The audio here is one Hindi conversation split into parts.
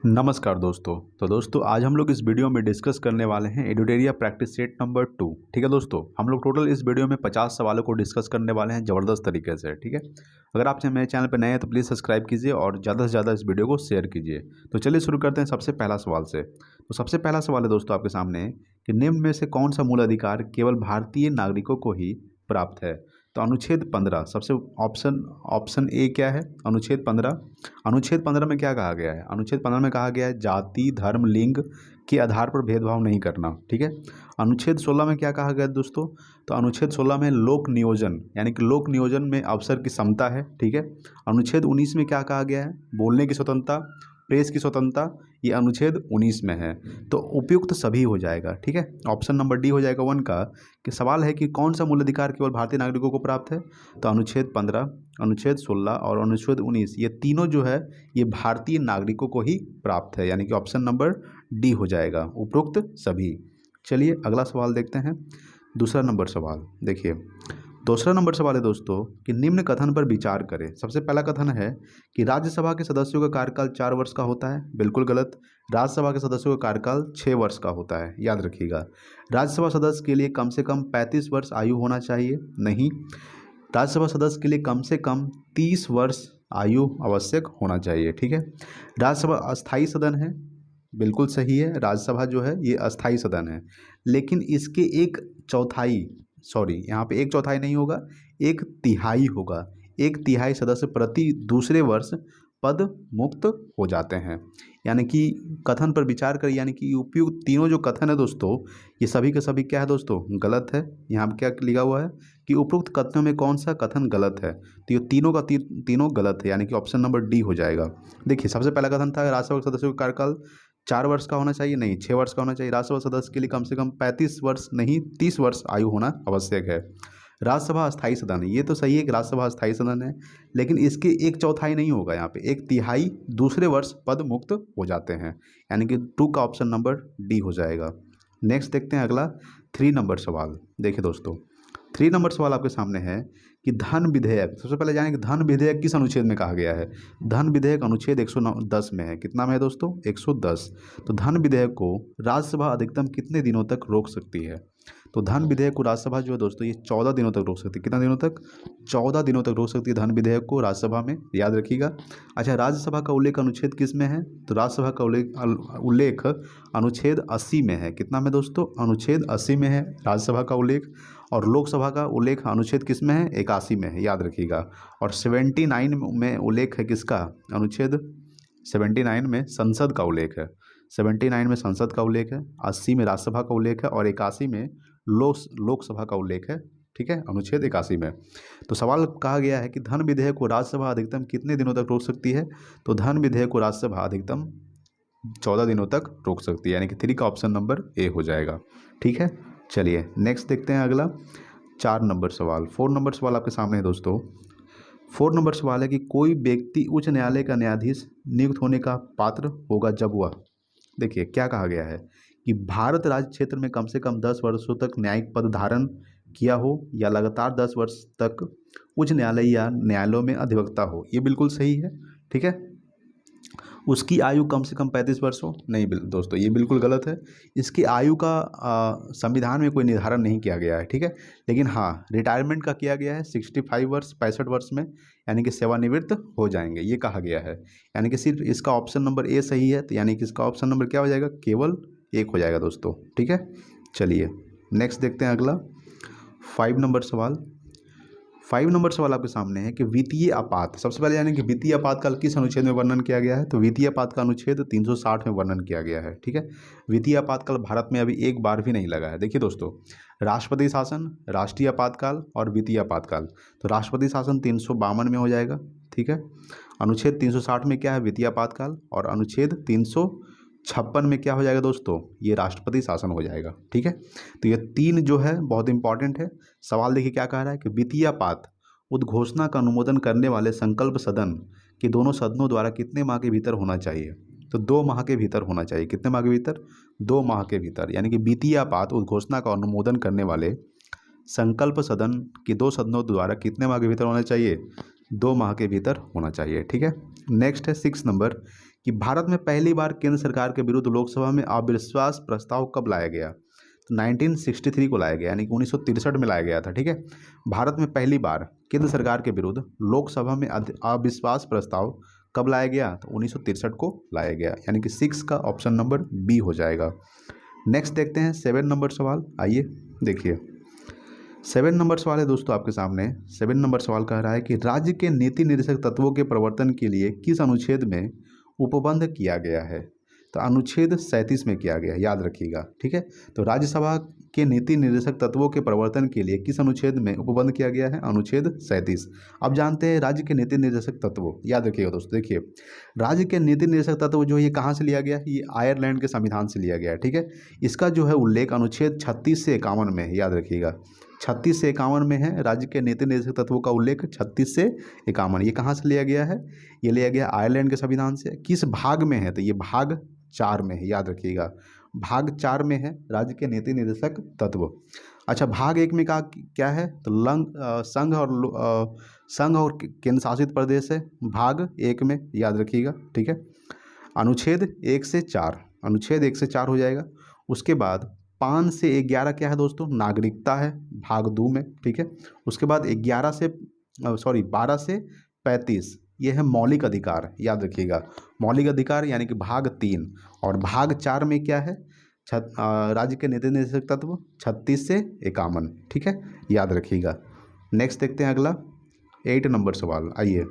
नमस्कार दोस्तों। तो दोस्तों आज हम लोग इस वीडियो में डिस्कस करने वाले हैं एडुटेरिया प्रैक्टिस सेट नंबर 2। ठीक है दोस्तों, हम लोग टोटल इस वीडियो में 50 सवालों को डिस्कस करने वाले हैं ज़बरदस्त तरीके से। ठीक है, अगर आप मेरे चैनल पर नए हैं तो प्लीज़ सब्सक्राइब कीजिए और ज़्यादा से ज़्यादा इस वीडियो को शेयर कीजिए। तो चलिए शुरू करते हैं सबसे पहला सवाल से। तो सबसे पहला सवाल है दोस्तों आपके सामने कि निम्न में से कौन सा मूल अधिकार केवल भारतीय नागरिकों को ही प्राप्त है। तो अनुच्छेद 15 सबसे ऑप्शन ए क्या है? अनुच्छेद 15। अनुच्छेद 15 में क्या कहा गया है? अनुच्छेद 15 में कहा गया है जाति धर्म लिंग के आधार पर भेदभाव नहीं करना। ठीक है। अनुच्छेद 16 में क्या कहा गया है दोस्तों? तो अनुच्छेद 16 में लोक नियोजन यानी कि लोक नियोजन में अवसर की समता है। ठीक है। अनुच्छेद 19 में क्या कहा गया है? बोलने की स्वतंत्रता प्रेस की स्वतंत्रता, ये अनुच्छेद 19 में है। तो उपयुक्त सभी हो जाएगा। ठीक है, ऑप्शन नंबर डी हो जाएगा 1 का। कि सवाल है कि कौन सा मूल अधिकार केवल भारतीय नागरिकों को प्राप्त है। तो अनुच्छेद 15, अनुच्छेद 16 और अनुच्छेद 19 ये तीनों जो है ये भारतीय नागरिकों को ही प्राप्त है, यानी कि ऑप्शन नंबर डी हो जाएगा, उपरोक्त सभी। चलिए अगला सवाल देखते हैं। दूसरा नंबर सवाल देखिए। दूसरा नंबर सवाल है दोस्तों कि निम्न कथन पर विचार करें। सबसे पहला कथन है कि राज्यसभा के सदस्यों का कार्यकाल 4 वर्ष का होता है। बिल्कुल गलत। राज्यसभा के सदस्यों का कार्यकाल 6 वर्ष का होता है, याद रखिएगा। राज्यसभा सदस्य के लिए कम से कम 35 वर्ष आयु होना चाहिए, नहीं। राज्यसभा सदस्य के लिए कम से कम 30 वर्ष आयु आवश्यक होना चाहिए। ठीक है। राज्यसभा अस्थायी सदन है, बिल्कुल सही है। राज्यसभा जो है ये अस्थायी सदन है, लेकिन इसके एक चौथाई यहाँ पे एक चौथाई नहीं होगा, एक तिहाई होगा। एक तिहाई सदस्य प्रति दूसरे वर्ष पद मुक्त हो जाते हैं। यानी कि कथन पर विचार करें, यानी कि उपयुक्त तीनों जो कथन है दोस्तों ये सभी के सभी क्या है दोस्तों? गलत है। यहाँ पे क्या लिखा हुआ है कि उपयुक्त कथनों में कौन सा कथन गलत है। तो ये तीनों का तीनों गलत है, यानी कि ऑप्शन नंबर डी हो जाएगा। देखिए सबसे पहला कथन था राज्यसभा के सदस्यों का कार्यकाल 4 वर्ष का होना चाहिए, नहीं 6 वर्ष का होना चाहिए। राज्यसभा सदस्य के लिए कम से कम 35 वर्ष नहीं 30 वर्ष आयु होना आवश्यक है। राज्यसभा अस्थायी सदन है, ये तो सही है कि राज्यसभा अस्थायी सदन है, लेकिन इसके एक चौथाई नहीं होगा। यहाँ पे एक तिहाई दूसरे वर्ष पद मुक्त हो जाते हैं, यानी कि 2 का ऑप्शन नंबर डी हो जाएगा। नेक्स्ट देखते हैं अगला 3 नंबर सवाल। देखिए दोस्तों 3 नंबर सवाल आपके सामने है कि धन विधेयक, सबसे पहले जानें कि धन विधेयक किस अनुच्छेद में कहा गया है। धन विधेयक अनुच्छेद 110 में है। कितना में है दोस्तों? 110। तो धन विधेयक को राज्यसभा अधिकतम कितने दिनों तक रोक सकती है? तो धन विधेयक को राज्यसभा जो है दोस्तों ये 14 दिनों तक रोक सकती है। कितना दिनों तक? 14 दिनों तक रोक सकती है धन विधेयक को राज्यसभा में, याद रखिएगा। अच्छा, राज्यसभा का उल्लेख अनुच्छेद किस में है? तो राज्यसभा का उल्लेख अनुच्छेद 80 में है। कितना में दोस्तों? अनुच्छेद 80 में है राज्यसभा का उल्लेख। और लोकसभा का उल्लेख अनुच्छेद किस में है? 81 में है, याद रखिएगा। और 79 में उल्लेख है किसका? अनुच्छेद 79 में संसद का उल्लेख है। 79 में संसद का उल्लेख है, 80 में राज्यसभा का उल्लेख है और 81 में लोकसभा का उल्लेख है। ठीक है, अनुच्छेद 81 में। तो सवाल कहा गया है कि धन विधेयक को राज्यसभा अधिकतम कितने दिनों तक रोक सकती है। तो धन विधेयक को राज्यसभा अधिकतम 14 दिनों तक रोक सकती है, यानी कि 3 का ऑप्शन नंबर ए हो जाएगा। ठीक है, चलिए नेक्स्ट देखते हैं अगला 4 नंबर सवाल। 4 नंबर सवाल आपके सामने है दोस्तों। 4 नंबर सवाल है कि कोई व्यक्ति उच्च न्यायालय का न्यायाधीश नियुक्त होने का पात्र होगा जब वह, देखिए क्या कहा गया है कि भारत राज्य क्षेत्र में कम से कम 10 वर्षों तक न्यायिक पद धारण किया हो या लगातार 10 वर्ष तक उच्च न्यायालय या न्यायालयों में अधिवक्ता हो। ये बिल्कुल सही है। ठीक है। उसकी आयु कम से कम 35 वर्ष हो, नहीं दोस्तों ये बिल्कुल गलत है। इसकी आयु का संविधान में कोई निर्धारण नहीं किया गया है। ठीक है, लेकिन हाँ रिटायरमेंट का किया गया है 65 वर्ष 65 वर्ष में, यानी कि सेवानिवृत्त हो जाएंगे, ये कहा गया है। यानी कि सिर्फ इसका ऑप्शन नंबर ए सही है, तो यानी कि इसका ऑप्शन नंबर क्या हो जाएगा? केवल 1 हो जाएगा दोस्तों। ठीक है, चलिए नेक्स्ट देखते हैं अगला 5 नंबर सवाल। 5 नंबर सवाल आपके सामने है कि वित्तीय आपात, सबसे पहले यानी कि वित्तीय आपातकाल किस अनुच्छेद में वर्णन किया गया है। तो वित्तीय आपातकाल अनुच्छेद 360 में वर्णन किया गया है। ठीक है, वित्तीय आपातकाल भारत में अभी एक बार भी नहीं लगा है। देखिए दोस्तों, राष्ट्रपति शासन, राष्ट्रीय आपातकाल और वित्तीय आपातकाल। तो राष्ट्रपति शासन 352 में हो जाएगा। ठीक है, अनुच्छेद 360 में क्या है? वित्तीय आपातकाल। और अनुच्छेद 356 में क्या हो जाएगा दोस्तों? ये राष्ट्रपति शासन हो जाएगा। ठीक है, तो ये 3 जो है बहुत इंपॉर्टेंट है। सवाल देखिए क्या कह रहा है कि वित्तीय आपात उद्घोषणा का अनुमोदन करने वाले संकल्प सदन के दोनों सदनों द्वारा कितने माह के भीतर होना चाहिए। तो 2 माह के भीतर होना चाहिए। कितने माह के भीतर? 2 माह के भीतर, यानी कि वित्तीय आपात उद्घोषणा का अनुमोदन करने वाले संकल्प सदन के 2 सदनों द्वारा कितने माह के भीतर होना चाहिए? 2 माह के भीतर होना चाहिए। ठीक है, नेक्स्ट है 6 नंबर कि भारत में पहली बार केंद्र सरकार के विरुद्ध लोकसभा में अविश्वास प्रस्ताव कब लाया गया? तो 1963 को लाया गया, यानी कि 1963 में लाया गया था। ठीक है, भारत में पहली बार केंद्र सरकार के विरुद्ध लोकसभा में अविश्वास प्रस्ताव कब लाया गया? तो 1963 को लाया गया, यानी कि 6 का ऑप्शन नंबर बी हो जाएगा। नेक्स्ट देखते हैं 7 नंबर सवाल। आइए देखिए 7 नंबर सवाल है दोस्तों आपके सामने। 7 नंबर सवाल कह रहा है कि राज्य के नीति निर्देशक तत्वों के प्रवर्तन के लिए किस अनुच्छेद में उपबंध किया गया है? तो अनुच्छेद 37 में किया गया, याद रखिएगा। ठीक है, तो राज्यसभा के नीति निर्देशक तत्वों के प्रवर्तन के लिए किस अनुच्छेद में उपबंध किया गया है? अनुच्छेद 37। अब जानते हैं राज्य के नीति निर्देशक तत्व, याद रखिएगा दोस्तों। देखिए राज्य के नीति निर्देशक तत्व जो ये कहाँ से लिया गया? ये आयरलैंड के संविधान से लिया गया है। ठीक है, इसका जो है उल्लेख अनुच्छेद 36 से 51 में है, याद रखिएगा। 36 से 51 में है राज्य के नीति निर्देशक तत्वों का उल्लेख। 36 से 51 ये कहाँ से लिया गया है? ये लिया गया आयरलैंड के संविधान से। किस भाग में है? तो ये भाग 4 में है, याद रखिएगा। भाग 4 में है राज्य के नीति निर्देशक तत्व। अच्छा, भाग 1 में क्या है? तो संघ और केंद्र शासित प्रदेश है भाग 1 में, याद रखिएगा। ठीक है, अनुच्छेद 1 से 4, अनुच्छेद 1 से 4 हो जाएगा। उसके बाद 5 से 11 क्या है दोस्तों? नागरिकता है भाग 2 में। ठीक है, उसके बाद 12 से 35 ये है मौलिक अधिकार, याद रखिएगा। मौलिक अधिकार यानी कि भाग 3। और भाग 4 में क्या है? राज्य के नीति निर्देशक तत्व 36 से 51। ठीक है, याद रखिएगा। नेक्स्ट देखते हैं अगला 8 नंबर सवाल। आइए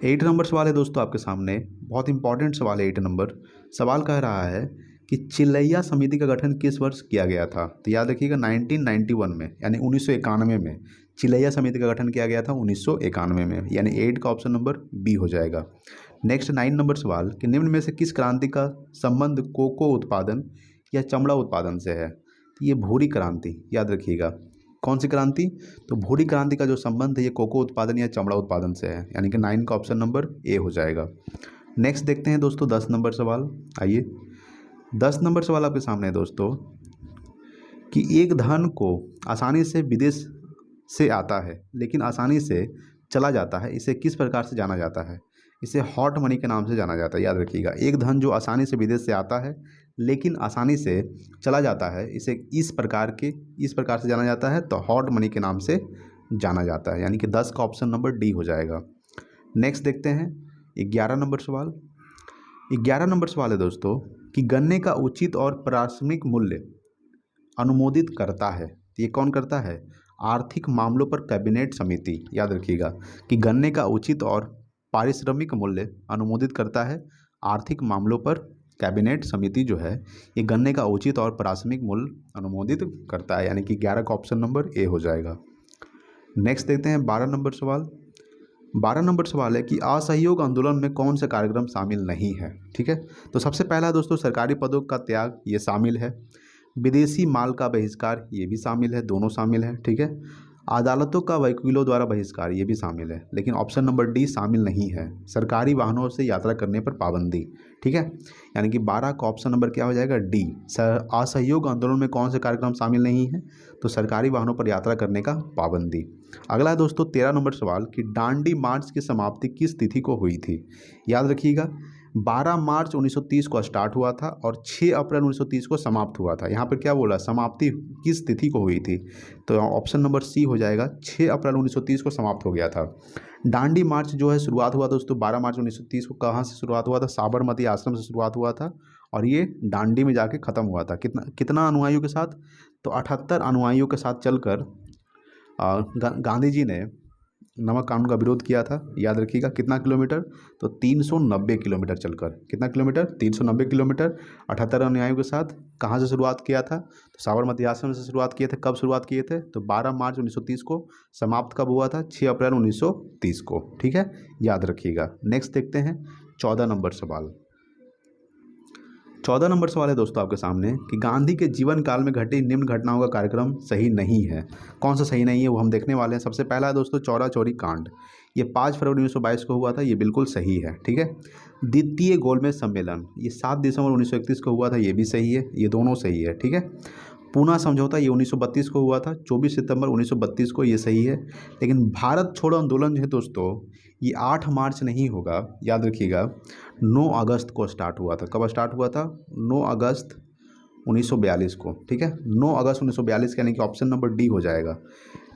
8 नंबर सवाल है दोस्तों आपके सामने, बहुत इंपॉर्टेंट सवाल है। 8 नंबर सवाल कह रहा है कि चिल्लैया समिति का गठन किस वर्ष किया गया था? तो याद रखिएगा 1991 में, यानी 1991 में चिल्लैया समिति का गठन किया गया था 1991 में, यानी 8 का ऑप्शन नंबर बी हो जाएगा। नेक्स्ट 9 नंबर सवाल कि निम्न में से किस क्रांति का संबंध कोको उत्पादन या चमड़ा उत्पादन से है? तो ये भूरी क्रांति, याद रखिएगा। कौन सी क्रांति? तो भूरी क्रांति का जो संबंध है ये कोको उत्पादन या चमड़ा उत्पादन से है, यानी कि 9 का ऑप्शन नंबर ए हो जाएगा। नेक्स्ट देखते हैं दोस्तों 10 नंबर सवाल। आइए 10 नंबर सवाल आपके सामने है दोस्तों कि एक धन को आसानी से विदेश से आता है लेकिन आसानी से चला जाता है, इसे किस प्रकार से जाना जाता है? इसे हॉट मनी के नाम से जाना जाता है, याद रखिएगा। एक धन जो आसानी से विदेश से आता है लेकिन आसानी से चला जाता है, इसे इस प्रकार से जाना जाता है, तो हॉट मनी के नाम से जाना जाता है, यानी कि 10 का ऑप्शन नंबर डी हो जाएगा। नेक्स्ट देखते हैं 11 नंबर सवाल। 11 नंबर सवाल है दोस्तों कि गन्ने का उचित और प्राथमिक मूल्य अनुमोदित करता है, ये कौन करता है? आर्थिक मामलों पर कैबिनेट समिति, याद रखिएगा कि गन्ने का उचित और पारिश्रमिक मूल्य अनुमोदित करता है आर्थिक मामलों पर कैबिनेट समिति जो है ये गन्ने का उचित और प्राथमिक मूल्य अनुमोदित करता है, यानी कि 11 का ऑप्शन नंबर ए हो जाएगा। नेक्स्ट देखते हैं 12 नंबर सवाल। 12 नंबर सवाल है कि असहयोग आंदोलन में कौन सा कार्यक्रम शामिल नहीं है? ठीक है, तो सबसे पहला दोस्तों सरकारी पदों का त्याग, ये शामिल है। विदेशी माल का बहिष्कार, ये भी शामिल है, दोनों शामिल है। ठीक है, अदालतों का वकीलों द्वारा बहिष्कार, ये भी शामिल है। लेकिन ऑप्शन नंबर डी शामिल नहीं है, सरकारी वाहनों से यात्रा करने पर पाबंदी। ठीक है, यानी कि 12 का ऑप्शन नंबर क्या हो जाएगा? डी। असहयोग आंदोलन में कौन से कार्यक्रम शामिल नहीं है? तो सरकारी वाहनों पर यात्रा करने का पाबंदी। अगला है दोस्तों 13 नंबर सवाल कि दांडी मार्च की समाप्ति किस तिथि को हुई थी? याद रखिएगा 12 मार्च 1930 को स्टार्ट हुआ था और 6 अप्रैल 1930 को समाप्त हुआ था। यहाँ पर क्या बोला? समाप्ति किस तिथि को हुई थी? तो ऑप्शन नंबर सी हो जाएगा, 6 अप्रैल 1930 को समाप्त हो गया था। दांडी मार्च जो है शुरुआत हुआ दोस्तों 12 मार्च 1930 को, कहाँ से शुरुआत हुआ था? साबरमती आश्रम से शुरुआत हुआ था और ये दांडी में जाके ख़त्म हुआ था। कितना अनुयायियों के साथ? तो 78 अनुयायियों के साथ चलकर गांधी जी ने नमक कानून का विरोध किया था। याद रखिएगा कितना किलोमीटर? तो 390 किलोमीटर चलकर। कितना किलोमीटर? 390 किलोमीटर 78 अनुयायियों के साथ। कहाँ से शुरुआत किया था? तो साबरमती आश्रम से शुरुआत किए थे। कब शुरुआत किए थे? तो 12 मार्च 1930 को। समाप्त कब हुआ था? 6 अप्रैल 1930 को। ठीक है, याद रखिएगा। नेक्स्ट देखते हैं 14 नंबर सवाल। 14 नंबर सवाल है दोस्तों आपके सामने कि गांधी के जीवन काल में घटी निम्न घटनाओं का कार्यक्रम सही नहीं है। कौन सा सही नहीं है वो हम देखने वाले हैं। सबसे पहला है दोस्तों चौरा चौरी कांड, ये 5 फरवरी 1922 को हुआ था, ये बिल्कुल सही है। ठीक है, द्वितीय गोलमेज सम्मेलन ये 7 दिसंबर 1931 को हुआ था, ये भी सही है, ये दोनों सही है। ठीक है, पूना समझौता ये 1932 को हुआ था, 24 सितंबर 1932 को, ये सही है। लेकिन भारत छोड़ो आंदोलन जो है दोस्तों, ये 8 मार्च नहीं होगा, याद रखिएगा, 9 अगस्त को स्टार्ट हुआ था। कब स्टार्ट हुआ था? 9 अगस्त 1942 को, ठीक है, 9 अगस्त 1942, यानी कि ऑप्शन नंबर डी हो जाएगा।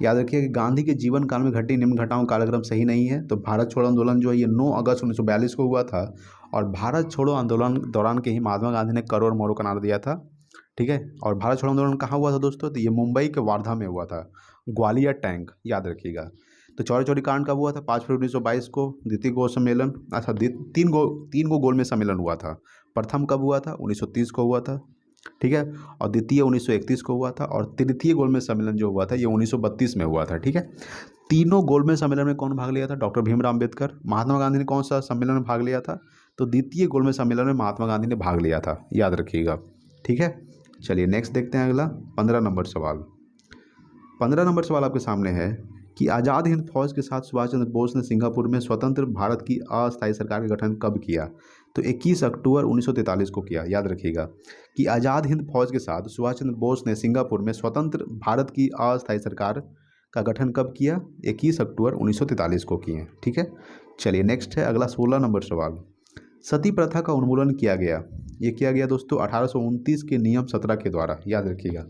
याद रखिए कि गांधी के जीवन काल में घटी निम्न घटनाओं का कालक्रम सही नहीं है, तो भारत छोड़ो आंदोलन जो है ये 9 अगस्त 1942 को हुआ था, और भारत छोड़ो आंदोलन दौरान के ही महात्मा गांधी ने करो और मोरो का नारा दिया था, ठीक है। और भारत छोड़ो आंदोलन कहाँ हुआ था दोस्तों? तो ये मुंबई के वार्धा में हुआ था, ग्वालियर टैंक, याद रखिएगा। तो चौरी चौरी कांड कब हुआ था? 5 फरवरी 1922 को। द्वितीय गोल सम्मेलन, अच्छा तीन गो गोल में सम्मेलन हुआ था। प्रथम कब हुआ था? 1930 को हुआ था, ठीक है, और द्वितीय 1931 को हुआ था, और तृतीय गोलमेज सम्मेलन जो हुआ था ये 1932 में हुआ था, ठीक है। तीनों गोलमेज सम्मेलन में कौन भाग लिया था? डॉक्टर भीमराव अम्बेडकर। महात्मा गांधी ने कौन सा सम्मेलन में भाग लिया था? तो द्वितीय गोलमेज सम्मेलन में महात्मा गांधी ने भाग लिया था, याद रखिएगा, ठीक है। चलिए नेक्स्ट देखते हैं अगला 15 नंबर सवाल। 15 नंबर सवाल आपके सामने है कि आज़ाद हिंद फौज के साथ सुभाष चंद्र बोस ने सिंगापुर में स्वतंत्र भारत की अस्थायी सरकार का गठन कब किया? तो 21 अक्टूबर 1943 को किया, याद रखिएगा कि आज़ाद हिंद फौज के साथ सुभाष चंद्र बोस ने सिंगापुर में स्वतंत्र भारत की अस्थायी सरकार का गठन कब किया? 21 अक्टूबर 1943 को किए, ठीक है। चलिए नेक्स्ट है अगला 16 नंबर सवाल। सती प्रथा का उन्मूलन किया गया, ये किया गया दोस्तों 1829 के नियम 17 के द्वारा, याद रखिएगा,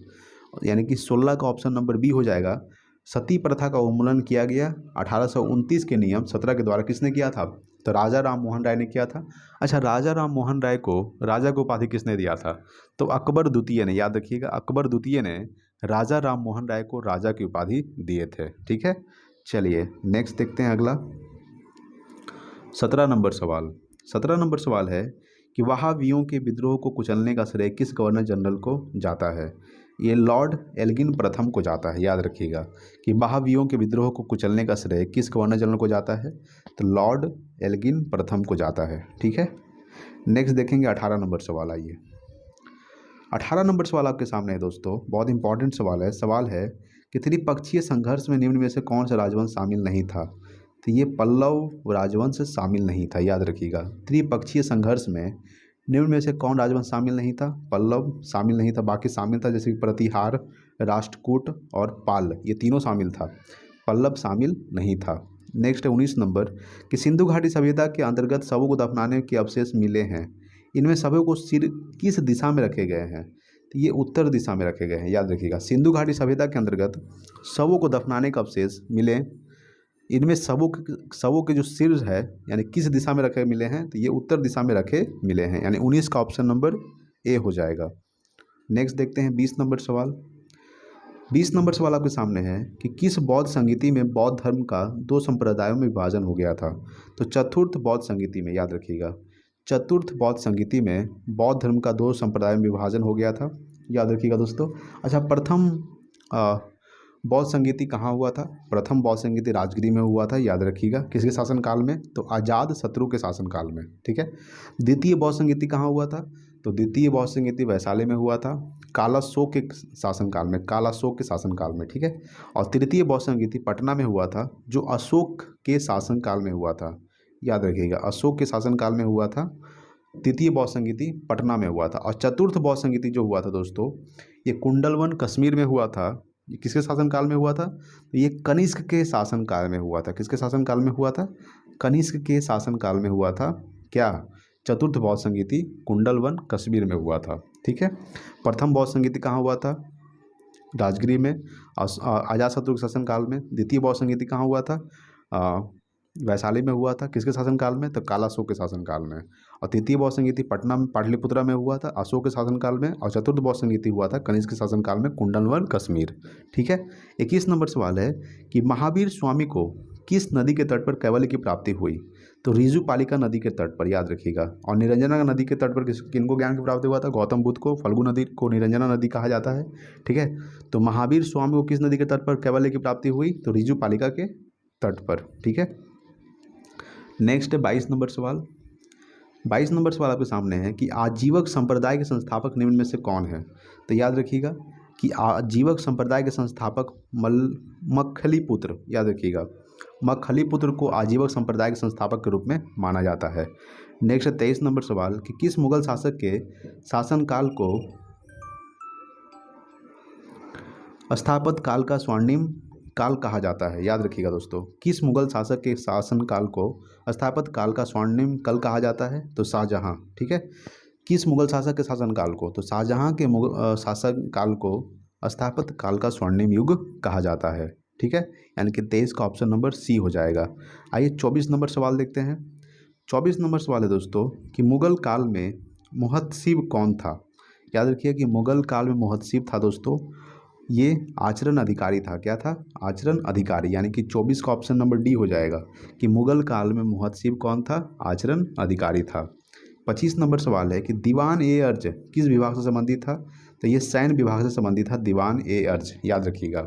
यानी कि 16 का ऑप्शन नंबर बी हो जाएगा। सती प्रथा का उन्मूलन किया गया 1829 के नियम 17 के द्वारा। किसने किया था? तो राजा राम मोहन राय ने किया था। अच्छा, राजा राम मोहन राय को राजा की उपाधि किसने दिया था? तो अकबर द्वितीय ने, याद रखिएगा, अकबर द्वितीय ने राजा राम मोहन राय को राजा की उपाधि दिए थे, ठीक है। चलिए नेक्स्ट देखते हैं अगला 17 नंबर सवाल। 17 नंबर सवाल है कि वहाबियों के विद्रोह को कुचलने का श्रेय किस गवर्नर जनरल को जाता है? ये लॉर्ड एल्गिन प्रथम को जाता है, याद रखिएगा कि वहाबियों के विद्रोह को कुचलने का श्रेय किस गवर्नर जनरल को जाता है? तो लॉर्ड एल्गिन प्रथम को जाता है, ठीक है। नेक्स्ट देखेंगे 18 नंबर सवाल। आइए 18 नंबर सवाल आपके सामने है दोस्तों, बहुत इंपॉर्टेंट सवाल है। सवाल है कि त्रिपक्षीय संघर्ष में निम्न में से कौन सा राजवंश शामिल नहीं था? तो ये पल्लव राजवंश शामिल नहीं था, याद रखिएगा। त्रिपक्षीय संघर्ष में निम्न में से कौन राजवंश शामिल नहीं था? पल्लव शामिल नहीं था, बाकी शामिल था, जैसे कि प्रतिहार, राष्ट्रकूट और पाल, ये तीनों शामिल था, पल्लव शामिल नहीं था। नेक्स्ट है 19 नंबर कि सिंधु घाटी सभ्यता के अंतर्गत शवों को दफनाने के अवशेष मिले हैं, इनमें शवों को सिर किस दिशा में रखे गए हैं? तो ये उत्तर दिशा में रखे गए हैं, याद रखिएगा। सिंधु घाटी सभ्यता के अंतर्गत शवों को दफनाने का अवशेष मिले, इनमें शवों के जो सिर है यानी किस दिशा में रखे मिले हैं? तो ये उत्तर दिशा में रखे मिले हैं, यानी 19 का ऑप्शन नंबर ए हो जाएगा। नेक्स्ट देखते हैं 20 नंबर सवाल। 20 नंबर सवाल आपके सामने है कि किस बौद्ध संगीति में बौद्ध धर्म का 2 संप्रदायों में विभाजन हो गया था? तो चतुर्थ बौद्ध संगीति में, याद रखिएगा, चतुर्थ बौद्ध संगीति में बौद्ध धर्म का 2 संप्रदायों में विभाजन हो गया था, याद रखिएगा दोस्तों। अच्छा, प्रथम बौद्ध संगीति कहाँ हुआ था? प्रथम बौद्ध संगीति राजगिरी में हुआ था, याद रखिएगा। किसके शासनकाल में? तो आजाद शत्रु के शासनकाल में, ठीक है। द्वितीय बौद्ध संगीति कहाँ हुआ था? तो द्वितीय बौद्ध संगीति वैशाली में हुआ था, कालाशोक के शासनकाल में, कालाशोक के शासनकाल में, ठीक है। और तृतीय बौद्ध संगीति पटना में हुआ था, जो अशोक के शासनकाल में हुआ था, याद रखिएगा, अशोक के शासनकाल में हुआ था। तृतीय बौद्ध संगीति पटना में हुआ था। और चतुर्थ बौद्ध संगीति जो हुआ था दोस्तों, ये कुंडलवन कश्मीर में हुआ था। ये किसके शासनकाल में हुआ था? तो ये कनिष्क के शासनकाल में हुआ था। किसके शासनकाल में हुआ था? कनिष्क के शासनकाल में हुआ था। क्या? चतुर्थ बौद्ध संगीति कुंडलवन कश्मीर में हुआ था, ठीक है। प्रथम बौद्ध संगीति कहाँ हुआ था? राजगिरी में, अजातशत्रु के शासनकाल में। द्वितीय बौद्ध संगीति कहाँ हुआ था? वैशाली में हुआ था। किसके शासनकाल में? तो कालाशोक के शासनकाल में। और तृतीय बौद्ध संगीति पटना में, पाटलिपुत्रा में हुआ था, अशोक के शासनकाल में। और चतुर्थ बौद्ध संगीति हुआ था कनिष्क के शासनकाल में, कुंडलवन कश्मीर, ठीक है। 21 नंबर सवाल है कि महावीर स्वामी को किस नदी के तट पर कैवल्य की प्राप्ति हुई? तो ऋजुपालिका नदी के तट पर, याद रखिएगा। और निरंजना नदी के तट पर किनको ज्ञान की प्राप्ति हुआ था? गौतम बुद्ध को। फल्गु नदी को निरंजना नदी कहा जाता है, ठीक है। तो महावीर स्वामी को किस नदी के तट पर कैवल्य की प्राप्ति हुई? तो ऋजुपालिका के तट पर, ठीक है। नेक्स्ट है 22 नंबर सवाल। 22 नंबर सवाल आपके सामने है कि आजीवक संप्रदाय के संस्थापक निम्न में से कौन है? तो याद रखिएगा कि आजीवक संप्रदाय के संस्थापक मक्खलीपुत्र, याद रखिएगा, मक्खलीपुत्र को आजीवक संप्रदाय के संस्थापक के रूप में माना जाता है। नेक्स्ट है 23 नंबर सवाल कि किस मुगल शासक के शासनकाल को स्थापत्य काल का स्वर्णिम काल कहा जाता है, याद रखिएगा दोस्तों। किस मुगल शासक के शासन काल को स्थापत्य काल का स्वर्णिम काल कहा जाता है? तो शाहजहां। ठीक है, किस मुगल शासक के शासन काल को? तो शाहजहां के शासन काल को स्थापत्य काल का स्वर्णिम युग कहा जाता है। ठीक है, यानी कि 23 का ऑप्शन नंबर सी हो जाएगा। आइए 24 नंबर सवाल देखते हैं। 24 नंबर सवाल है दोस्तों कि मुगल काल में मुहतसिब कौन था? याद रखिए कि मुगल काल में मुहतसिब था दोस्तों, ये आचरण अधिकारी था। क्या था? आचरण अधिकारी, यानी कि 24 का ऑप्शन नंबर डी हो जाएगा कि मुगल काल में मुहतसिब कौन था? आचरण अधिकारी था। 25 नंबर सवाल है कि दीवान ए अर्ज किस विभाग से संबंधित था? तो ये सैन्य विभाग से संबंधित था, दीवान ए अर्ज, याद रखिएगा।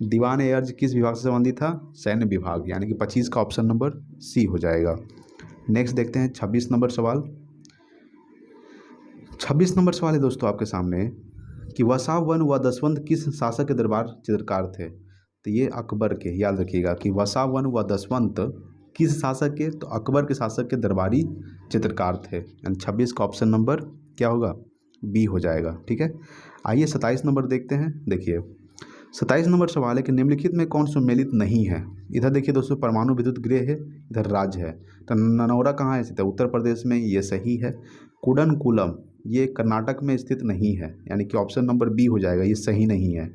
दीवान ए अर्ज किस विभाग से संबंधित था? सैन्य विभाग, यानी कि 25 का ऑप्शन नंबर सी हो जाएगा। नेक्स्ट देखते हैं 26 नंबर सवाल। 26 नंबर सवाल है दोस्तों आपके सामने कि वसावन व दसवंत किस शासक के दरबार चित्रकार थे? तो ये अकबर के, याद रखिएगा कि वसावन व दसवंत किस शासक के? तो अकबर के शासक के दरबारी चित्रकार थे, यानी 26 का ऑप्शन नंबर क्या होगा? बी हो जाएगा। ठीक है, आइए 27 नंबर देखते हैं। देखिए 27 नंबर सवाल है कि निम्नलिखित में कौन सम्मिलित नहीं है? इधर देखिए दोस्तों परमाणु विद्युत गृह है, इधर राज्य है। तो ननौरा कहाँ है स्थित है? उत्तर प्रदेश में, ये सही है। कुडनकुलम ये कर्नाटक में स्थित नहीं है, यानी कि ऑप्शन नंबर बी हो जाएगा, ये सही नहीं है।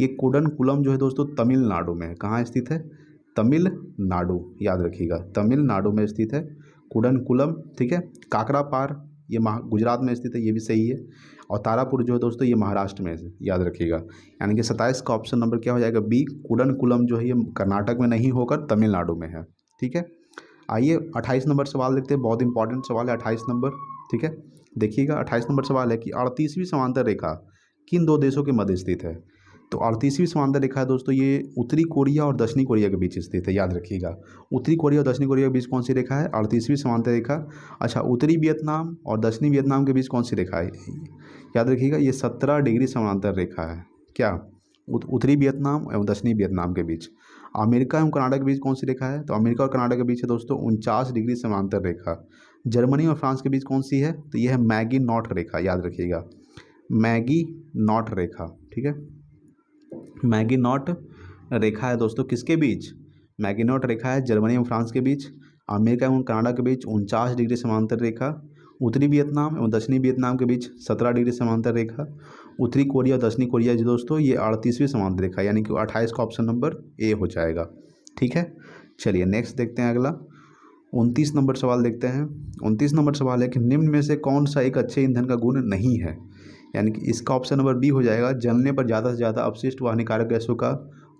ये कुडनकुलम जो है दोस्तों तमिलनाडु में है। कहाँ स्थित है? तमिलनाडु, याद रखिएगा, तमिलनाडु में स्थित है कुडनकुलम। ठीक है, काकरापार ये गुजरात में स्थित है, ये भी सही है। और तारापुर जो है दोस्तों ये महाराष्ट्र में है, याद रखिएगा। यानी कि 27 का ऑप्शन नंबर क्या हो जाएगा? बी। कुडनकुलम जो है ये कर्नाटक में नहीं होकर तमिलनाडु में है। ठीक है, आइए 28 नंबर सवाल देखते हैं। बहुत इंपॉर्टेंट सवाल है 28 नंबर। ठीक है, देखिएगा 28 नंबर सवाल है कि 38वीं समांतर रेखा किन दो देशों के मध्य स्थित है? तो 38वीं समांतर रेखा है दोस्तों ये उत्तरी कोरिया और दक्षिणी कोरिया के बीच स्थित है, याद रखिएगा। उत्तरी कोरिया और दक्षिणी कोरिया के बीच कौन सी रेखा है? 38वीं समांतर रेखा। अच्छा, उत्तरी वियतनाम और दक्षिणी वियतनाम के बीच कौन सी रेखा है? याद रखिएगा ये 17 डिग्री समांतर रेखा है। क्या? उत्तरी वियतनाम एवं दक्षिणी वियतनाम के बीच। अमेरिका एवं कनाडा के बीच कौन सी रेखा है? तो अमेरिका और कनाडा के बीच है दोस्तों 49 डिग्री समांतर रेखा। जर्मनी और फ्रांस के बीच कौन सी है? तो यह है मैगी नॉट रेखा, याद रखिएगा, मैगी नॉट रेखा। ठीक है, मैगी नॉट रेखा है दोस्तों किसके बीच? मैगी नॉट रेखा है जर्मनी एवं फ्रांस के बीच, अमेरिका एवं कनाडा के बीच 49 डिग्री समांतर रेखा, उत्तरी वियतनाम एवं दक्षिणी वियतनाम के बीच 17 डिग्री समांतर रेखा, उत्तरी कोरिया और दक्षिणी कोरिया जो दोस्तों ये 38वीं समांतर रेखा, यानी कि 28 का ऑप्शन नंबर ए हो जाएगा। ठीक है, चलिए नेक्स्ट देखते हैं अगला 29 नंबर सवाल देखते हैं। 29 नंबर सवाल है कि निम्न में से कौन सा एक अच्छे ईंधन का गुण नहीं है? यानी कि इसका ऑप्शन नंबर बी हो जाएगा, जलने पर ज़्यादा से ज़्यादा अपशिष्ट व हानिकारक गैसों का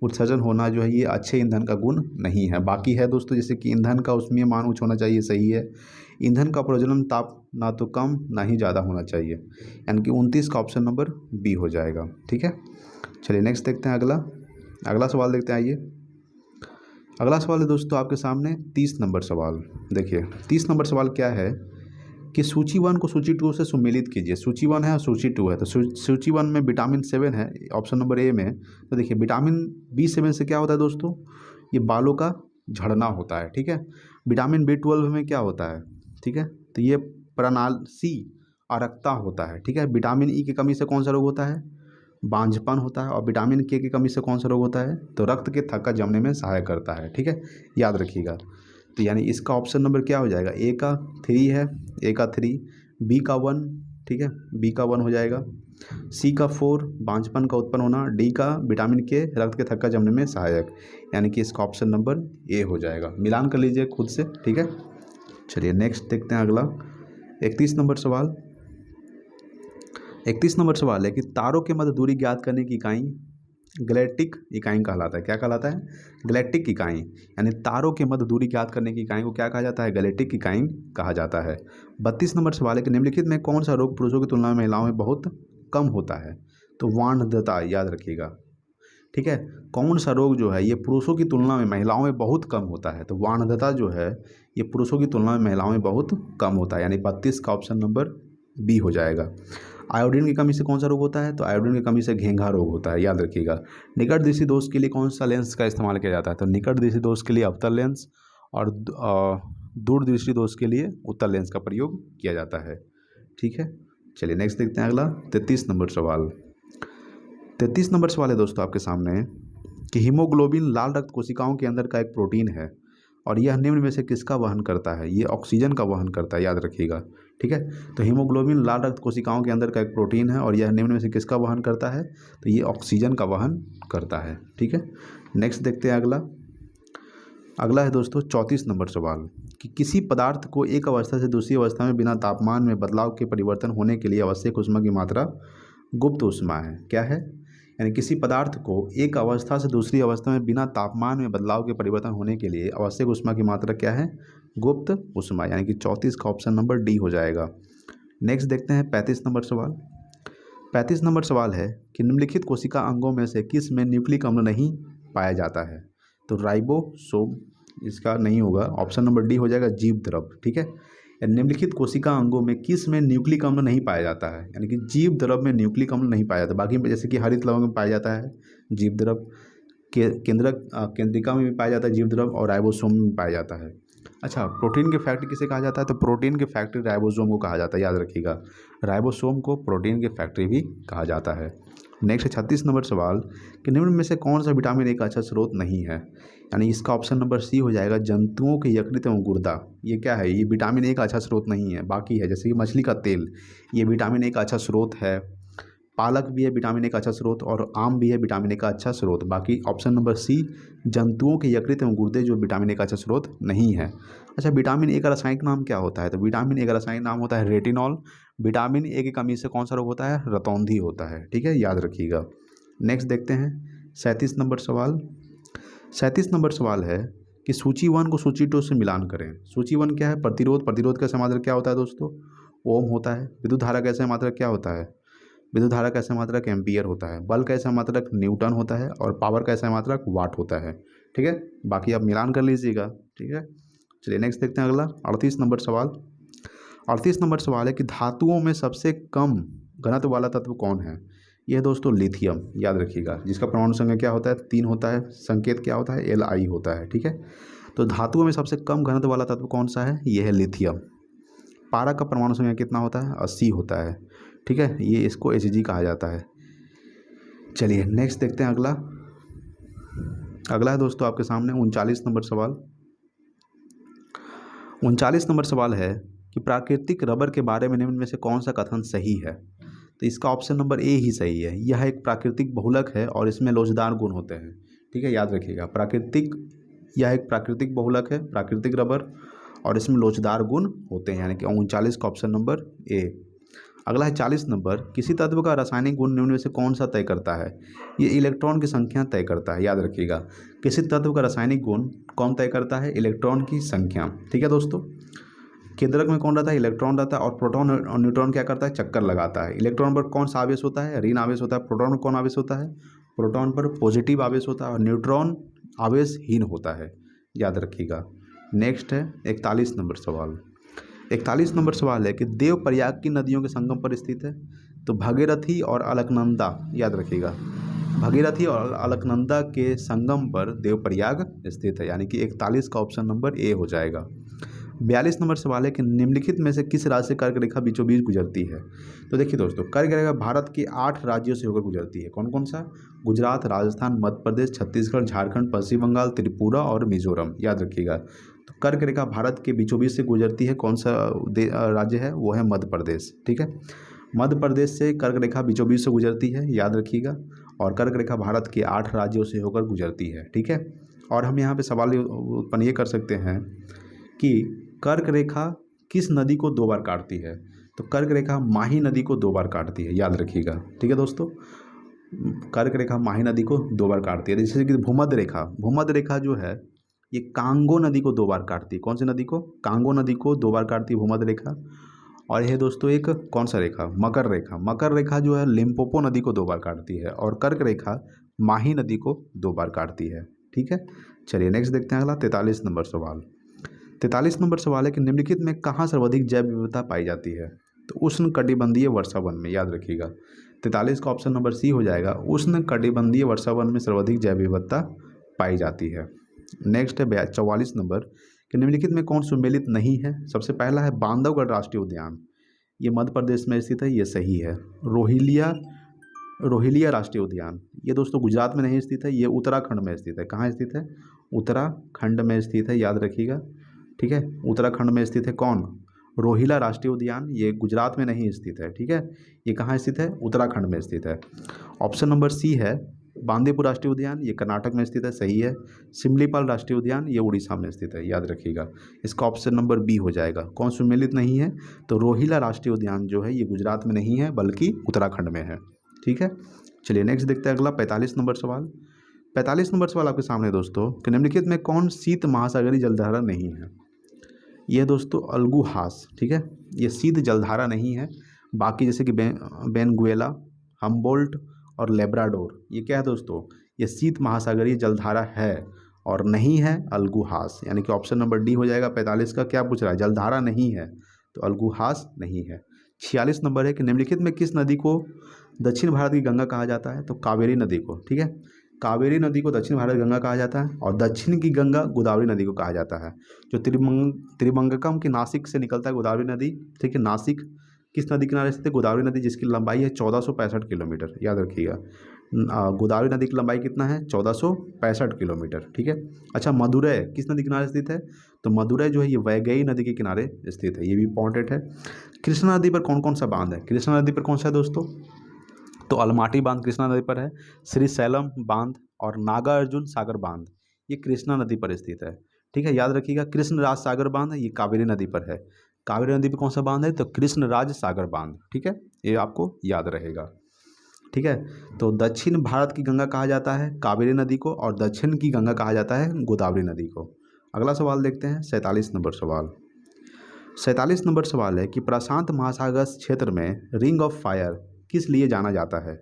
उत्सर्जन होना जो है ये अच्छे ईंधन का गुण नहीं है। बाकी है दोस्तों जैसे कि ईंधन का उसमें मान उच्च होना चाहिए, सही है। ईंधन का प्रज्वलन ताप ना तो कम ना ही ज़्यादा होना चाहिए, यानी कि 29 का ऑप्शन नंबर बी हो जाएगा। ठीक है, चलिए नेक्स्ट देखते हैं अगला सवाल देखते हैं। आइए अगला सवाल है दोस्तों आपके सामने 30 नंबर सवाल। देखिए 30 नंबर सवाल क्या है कि सूची 1 को सूची 2 से सुमेलित कीजिए। सूची 1 है और सूची 2 है। तो सूची 1 में विटामिन 7 है ऑप्शन नंबर ए में। तो देखिए विटामिन B7 से क्या होता है दोस्तों? ये बालों का झड़ना होता है। ठीक है, विटामिन B12 में क्या होता है? ठीक है, तो ये प्रणाली अरक्ता होता है। ठीक है, विटामिन ई की कमी से कौन सा रोग होता है? बांझपन होता है। और विटामिन के की कमी से कौन सा रोग होता है? तो रक्त के थक्का जमने में सहायक करता है। ठीक है, याद रखिएगा। तो यानी इसका ऑप्शन नंबर क्या हो जाएगा? ए का 3 है, ए का 3, बी का 1, ठीक है, बी का 1 हो जाएगा, सी का 4 बांझपन का उत्पन्न होना, डी का विटामिन के रक्त के थक्का जमने में सहायक, यानी कि इसका ऑप्शन नंबर ए हो जाएगा। मिलान कर लीजिए खुद से। ठीक है, चलिए नेक्स्ट देखते हैं अगला 31 नंबर सवाल। 31 नंबर सवाल है कि तारों के मध्य दूरी ज्ञात करने की इकाई गैलेक्टिक इकाई कहलाता है। क्या कहलाता है? गैलेक्टिक इकाई। यानी तारों के मध्य दूरी ज्ञात करने की इकाई को क्या कहा जाता है? गैलेक्टिक इकाई कहा जाता है। 32 नंबर सवाल है कि निम्नलिखित में कौन सा रोग पुरुषों की तुलना में महिलाओं में बहुत कम होता है? तो वार्धता, याद रखिएगा। ठीक है, कौन सा रोग जो है ये पुरुषों की तुलना में महिलाओं में बहुत कम होता है? तो वार्धता जो है ये पुरुषों की तुलना में महिलाओं में बहुत कम होता है, यानी 32 का ऑप्शन नंबर बी हो जाएगा। आयोडीन की कमी से कौन सा रोग होता है? तो आयोडीन की कमी से घेंघा रोग होता है, याद रखिएगा। निकट दृष्टि दोष के लिए कौन सा लेंस का इस्तेमाल किया जाता है? तो निकट दृष्टि दोष के लिए अवतल लेंस और दूर दृष्टि दोष के लिए उत्तल लेंस का प्रयोग किया जाता है। ठीक है, चलिए नेक्स्ट देखते हैं अगला 33 नंबर सवाल। 33 नंबर सवाल है दोस्तों आपके सामने कि हीमोग्लोबिन लाल रक्त कोशिकाओं के अंदर का एक प्रोटीन है और यह निम्न में से किसका वहन करता है। ये ऑक्सीजन का वहन करता है, याद रखिएगा। ठीक है, तो हीमोग्लोबिन लाल रक्त कोशिकाओं के अंदर का एक प्रोटीन है और यह निम्न में से किसका वहन करता है, तो ये ऑक्सीजन का वहन करता है। ठीक है, नेक्स्ट देखते हैं अगला। अगला है दोस्तों 34 नंबर सवाल कि किसी पदार्थ को एक अवस्था से दूसरी अवस्था में बिना तापमान में बदलाव के परिवर्तन होने के लिए आवश्यक ऊष्मा की मात्रा गुप्त ऊष्मा है। क्या है, यानी किसी पदार्थ को एक अवस्था से दूसरी अवस्था में बिना तापमान में बदलाव के परिवर्तन होने के लिए आवश्यक ऊष्मा की मात्रा क्या है, गुप्त ऊष्मा, यानी कि 34 का ऑप्शन नंबर डी हो जाएगा। नेक्स्ट देखते हैं 35 नंबर सवाल। 35 नंबर सवाल है कि निम्नलिखित कोशिका अंगों में से किस में न्यूक्लिक अम्ल नहीं पाया जाता है, तो राइबोसोम इसका नहीं होगा, ऑप्शन नंबर डी हो जाएगा जीव द्रव। ठीक है, निम्नलिखित कोशिका अंगों में किस में न्यूक्लिक अम्ल नहीं पाया जाता है, यानी कि जीव द्रव में न्यूक्लिक अम्ल नहीं पाया जाता। बाकी में जैसे कि हरित लवण में पाया जाता है जीव द्रव, केंद्रिका में भी पाया जाता है जीव द्रव और राइबोसोम में पाया जाता है। अच्छा, प्रोटीन की फैक्ट्री किसे कहा जाता है, तो प्रोटीन की फैक्ट्री राइबोसोम को कहा जाता है, याद रखिएगा। राइबोसोम को प्रोटीन की फैक्ट्री भी कहा जाता है। नेक्स्ट 36 नंबर सवाल कि निम्न में से कौन सा विटामिन ए का अच्छा स्रोत नहीं है, यानी इसका ऑप्शन नंबर सी हो जाएगा जंतुओं के यकृत एवं गुर्दा। ये क्या है, ये विटामिन ए का अच्छा स्रोत नहीं है। बाकी है जैसे कि मछली का तेल, ये विटामिन ए का अच्छा स्रोत है। पालक भी है विटामिन ए का अच्छा स्रोत और आम भी है विटामिन ए का अच्छा स्रोत। बाकी ऑप्शन नंबर सी जंतुओं के यकृत एवं गुर्दे जो विटामिन ए का अच्छा स्रोत नहीं है। अच्छा, विटामिन ए का रासायनिक नाम क्या होता है, तो विटामिन ए का रासायनिक नाम होता है रेटिनॉल। विटामिन ए की कमी से कौन सा रोग होता है, रतौंधी होता है। ठीक है, याद रखिएगा। नेक्स्ट देखते हैं 37 नंबर सवाल। 37 नंबर सवाल है कि सूची 1 को सूची 2 से मिलान करें। सूची 1 क्या है, प्रतिरोध। प्रतिरोध का समात्रक क्या होता है दोस्तों, ओम होता है। विद्युत धारा का समात्रक क्या होता है, विद्युत धारा का समात्रक एम्पियर होता है। बल का समात्रक न्यूटन होता है और पावर का समात्रक वाट होता है। ठीक है, बाकी आप मिलान कर लीजिएगा। ठीक है, चलिए नेक्स्ट देखते हैं अगला 38 नंबर सवाल। 38 नंबर सवाल है कि धातुओं में सबसे कम घनत्व वाला तत्व कौन है। यह दोस्तों लिथियम, याद रखिएगा, जिसका परमाणु संख्या क्या होता है, 3 होता है। संकेत क्या होता है, Li होता है। ठीक है, तो धातुओं में सबसे कम घनत्व वाला तत्व कौन सा है, यह है लिथियम। पारा का परमाणु संख्या कितना होता है, 80 होता है। ठीक है, ये इसको Hg कहा जाता है। चलिए नेक्स्ट देखते हैं अगला। अगला है दोस्तों आपके सामने 39 नंबर सवाल। 39 नंबर सवाल है कि प्राकृतिक रबर के बारे में निम्न में से कौन सा कथन सही है, तो इसका ऑप्शन नंबर ए ही सही है। यह एक प्राकृतिक बहुलक है और इसमें लोचदार गुण होते हैं। ठीक है, याद रखिएगा, यह एक प्राकृतिक बहुलक है, प्राकृतिक रबर, और इसमें लोचदार गुण होते हैं, यानी कि 39 का ऑप्शन नंबर ए। अगला है 40 नंबर, किसी तत्व का रासायनिक गुण निम्न में से कौन सा तय करता है, ये इलेक्ट्रॉन की संख्या तय करता है। याद रखिएगा, किसी तत्व का रासायनिक गुण कौन तय करता है, इलेक्ट्रॉन की संख्या। ठीक है दोस्तों, केंद्रक में कौन रहता है, इलेक्ट्रॉन रहता है, और प्रोटॉन और न्यूट्रॉन क्या करता है, चक्कर लगाता है। इलेक्ट्रॉन पर कौन सा आवेश होता है, ऋण आवेश होता है। प्रोटॉन पर कौन आवेश होता है, प्रोटॉन पर पॉजिटिव आवेश होता है, और न्यूट्रॉन आवेशहीन होता है। याद रखिएगा। नेक्स्ट है 41 नंबर सवाल। 41 नंबर सवाल है कि देव प्रयाग की नदियों के संगम पर स्थित है, तो भगीरथी और अलकनंदा, याद रखिएगा, भगीरथी और अलकनंदा के संगम पर देव प्रयाग स्थित है, यानी कि 41 का ऑप्शन नंबर ए हो जाएगा। 42 नंबर सवाल है कि निम्नलिखित में से किस राज्य से कर्क रेखा बीचों बीच गुजरती है, तो देखिए दोस्तों, कर्क रेखा भारत के 8 राज्यों से होकर गुजरती है। कौन कौन सा, गुजरात, राजस्थान, मध्य प्रदेश, छत्तीसगढ़, झारखंड, पश्चिम बंगाल, त्रिपुरा और मिजोरम। याद रखिएगा, तो कर्क रेखा भारत के बीचों बीच से गुजरती है। कौन सा राज्य है, वो है मध्य प्रदेश। ठीक है, मध्य प्रदेश से कर्क रेखा बीचों बीच से गुजरती है, याद रखिएगा, और कर्क रेखा भारत के 8 राज्यों से होकर गुजरती है। ठीक है, और हम यहाँ पे सवाल उत्पन्न ये कर सकते हैं कि कर्क रेखा किस नदी को 2 बार काटती है, तो कर्क रेखा माही नदी को 2 बार काटती है। याद रखिएगा। ठीक है दोस्तों, कर्क रेखा माही नदी को 2 बार काटती है। जैसे कि भूमध्य रेखा जो है ये कांगो नदी को 2 बार काटती है। कौन सी नदी को, कांगो नदी को 2 बार काटती है भूमध्य रेखा। और यह दोस्तों एक कौन सा रेखा, मकर रेखा जो है लिम्पोपो नदी को 2 बार काटती है, और कर्क रेखा माही नदी को 2 बार काटती है। ठीक है, चलिए नेक्स्ट देखते हैं अगला 43 नंबर सवाल। 43 नंबर सवाल है कि निम्नलिखित में कहाँ सर्वाधिक जैव विविधता पाई जाती है, तो उष्ण कटिबंधीय वर्षावन में। याद रखिएगा, 43 का ऑप्शन नंबर सी हो जाएगा, उष्ण कटिबंधीय वर्षावन में सर्वाधिक जैव विविधता पाई जाती है। नेक्स्ट है 44 नंबर कि निम्नलिखित में कौन सुमेलित नहीं है। सबसे पहला है बांधवगढ़ राष्ट्रीय उद्यान, ये मध्य प्रदेश में स्थित है, ये सही है। रोहिलिया रोहिलिया राष्ट्रीय उद्यान, ये दोस्तों गुजरात में नहीं स्थित है, ये उत्तराखंड में स्थित है। कहाँ स्थित है? उत्तराखंड में स्थित है, याद रखिएगा। ठीक है, उत्तराखंड में स्थित है कौन? रोहिला राष्ट्रीय उद्यान, ये गुजरात में नहीं स्थित है। ठीक है, ये कहाँ स्थित है? उत्तराखंड में स्थित है। ऑप्शन नंबर सी है बांदीपुर राष्ट्रीय उद्यान, ये कर्नाटक में स्थित है, सही है। सिमलीपाल राष्ट्रीय उद्यान, ये उड़ीसा में स्थित है, याद रखिएगा। इसका ऑप्शन नंबर बी हो जाएगा। कौन सुमेलित नहीं है? तो रोहिला राष्ट्रीय उद्यान जो है ये गुजरात में नहीं है बल्कि उत्तराखंड में है। ठीक है, चलिए नेक्स्ट देखते हैं अगला 45 नंबर सवाल। 45 नंबर सवाल आपके सामने दोस्तों कि निम्नलिखित में कौन शीत महासागरीय जलधारा नहीं है? यह दोस्तों अलगुहास, ठीक है, ये शीत जलधारा नहीं है। बाकी जैसे कि बेनगुएला, हम्बोल्ट और लेब्राडोर, ये क्या है दोस्तों? ये शीत महासागरीय जलधारा है और नहीं है अलगुहास, यानी कि ऑप्शन नंबर डी हो जाएगा। 45 का क्या पूछ रहा है? जलधारा नहीं है तो अलगुहास नहीं है। 46 नंबर है कि निम्नलिखित में किस नदी को दक्षिण भारत की गंगा कहा जाता है? तो कावेरी नदी को। ठीक है, कावेरी नदी को दक्षिण भारत गंगा कहा जाता है और दक्षिण की गंगा गोदावरी नदी को कहा जाता है। जो त्रिभंगकम की नासिक से निकलता है गोदावरी नदी, ठीक है, नासिक किस नदी किनारे स्थित है? गोदावरी नदी, जिसकी लंबाई है 1465 किलोमीटर, याद रखिएगा। गोदावरी नदी की लंबाई कितना है? 1465 किलोमीटर। ठीक है, अच्छा मदुरै किस नदी किनारे स्थित है? तो मदुरै जो है ये वैगई नदी के किनारे स्थित है, ये भी इंपॉर्टेंट है। कृष्णा नदी पर कौन कौन सा बांध है? कृष्णा नदी पर कौन सा है दोस्तों? तो अलमाटी बांध कृष्णा नदी पर है, श्री सैलम बांध और नागार्जुन सागर बांध ये कृष्णा नदी पर स्थित है। ठीक है, याद रखिएगा। कृष्णराज सागर बांध ये कावेरी नदी पर है। कावेरी नदी पर कौन सा बांध है? तो कृष्णराज सागर बांध। ठीक है, ये आपको याद रहेगा। ठीक है, तो दक्षिण भारत की गंगा कहा जाता है कावेरी नदी को और दक्षिण की गंगा कहा जाता है गोदावरी नदी को। अगला सवाल देखते हैं 47 नंबर सवाल। 47 नंबर सवाल है कि प्रशांत महासागर क्षेत्र में रिंग ऑफ फायर किस लिए जाना जाता है?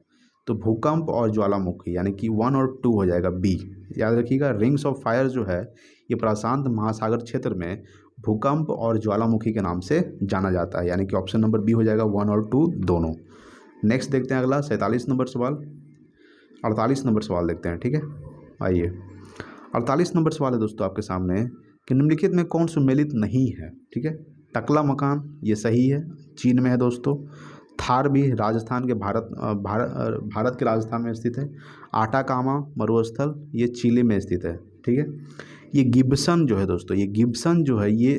तो भूकंप और ज्वालामुखी, यानी कि 1 और 2 हो जाएगा बी, याद रखिएगा। रिंग्स ऑफ फायर जो है ये प्रशांत महासागर क्षेत्र में भूकंप और ज्वालामुखी के नाम से जाना जाता है, यानी कि ऑप्शन नंबर बी हो जाएगा, 1 और 2 दोनों। नेक्स्ट देखते हैं अगला 47 नंबर सवाल। 48 नंबर सवाल देखते हैं। ठीक है, आइए 48 नंबर सवाल है दोस्तों आपके सामने कि निम्नलिखित में कौन सुमेलित नहीं है? ठीक है, टकला मकान ये सही है, चीन में है दोस्तों। थार भी राजस्थान के भारत के राजस्थान में स्थित है। आटाकामा मरुस्थल ये चिली में स्थित है। ठीक है, ये गिब्सन जो है दोस्तों, ये गिब्सन जो है ये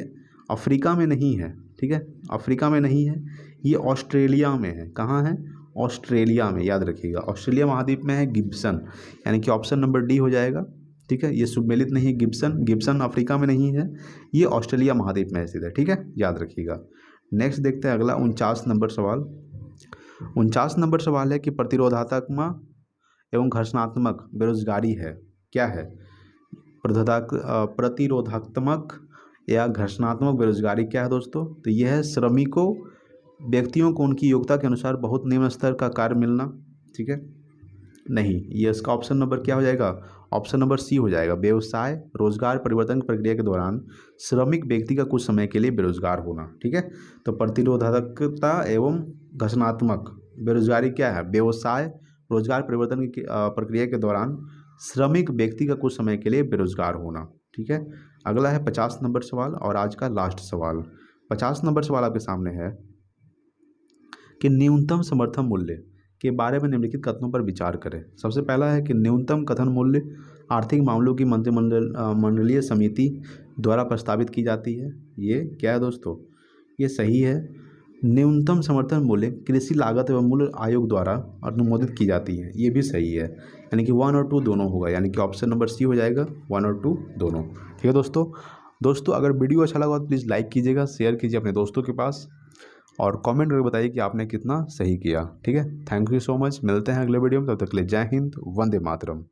अफ्रीका में नहीं है। ठीक है, अफ्रीका में नहीं है, ये ऑस्ट्रेलिया में है। कहाँ है? ऑस्ट्रेलिया में, याद रखिएगा। ऑस्ट्रेलिया महाद्वीप में है गिब्सन, यानी कि ऑप्शन नंबर डी हो जाएगा। ठीक है, ये सुमेलित नहीं है गिब्सन, गिब्सन अफ्रीका में नहीं है, ये ऑस्ट्रेलिया महाद्वीप में स्थित है। ठीक है, याद रखिएगा। नेक्स्ट देखते हैं अगला 49 नंबर सवाल। 49 नंबर सवाल है कि प्रतिरोधात्मक एवं घर्षणात्मक बेरोजगारी है, क्या है? प्रतिरोधात्मक या घर्षणात्मक बेरोजगारी क्या है दोस्तों? तो यह है श्रमिकों व्यक्तियों को उनकी योग्यता के अनुसार बहुत निम्न स्तर का कार्य मिलना। ठीक है, नहीं, ये इसका ऑप्शन नंबर क्या हो जाएगा? ऑप्शन नंबर सी हो जाएगा। व्यवसाय रोजगार परिवर्तन की प्रक्रिया के दौरान श्रमिक व्यक्ति का कुछ समय के लिए बेरोजगार होना। ठीक है, तो प्रतिरोधकता एवं घर्षणात्मक बेरोजगारी क्या है? व्यवसाय रोजगार परिवर्तन की प्रक्रिया के दौरान श्रमिक व्यक्ति का कुछ समय के लिए बेरोजगार होना। ठीक है, अगला है 50 नंबर सवाल और आज का लास्ट सवाल। 50 नंबर सवाल आपके सामने है कि न्यूनतम समर्थन मूल्य के बारे में निम्नलिखित कथनों पर विचार करें। सबसे पहला है कि न्यूनतम कथन मूल्य आर्थिक मामलों की मंत्रिमंडलीय समिति द्वारा प्रस्तावित की जाती है। ये क्या है दोस्तों? ये सही है। न्यूनतम समर्थन मूल्य कृषि लागत एवं मूल्य आयोग द्वारा अनुमोदित की जाती है, ये भी सही है, यानी कि 1 और 2 दोनों होगा, यानी कि ऑप्शन नंबर सी हो जाएगा, 1 और 2 दोनों। ठीक है दोस्तों अगर वीडियो अच्छा लगा तो प्लीज़ लाइक कीजिएगा, शेयर कीजिए अपने दोस्तों के पास और कमेंट करके बताइए कि आपने कितना सही किया। ठीक है, थैंक यू सो मच। मिलते हैं अगले वीडियो में, तब तक के लिए जय हिंद, वंदे मातरम।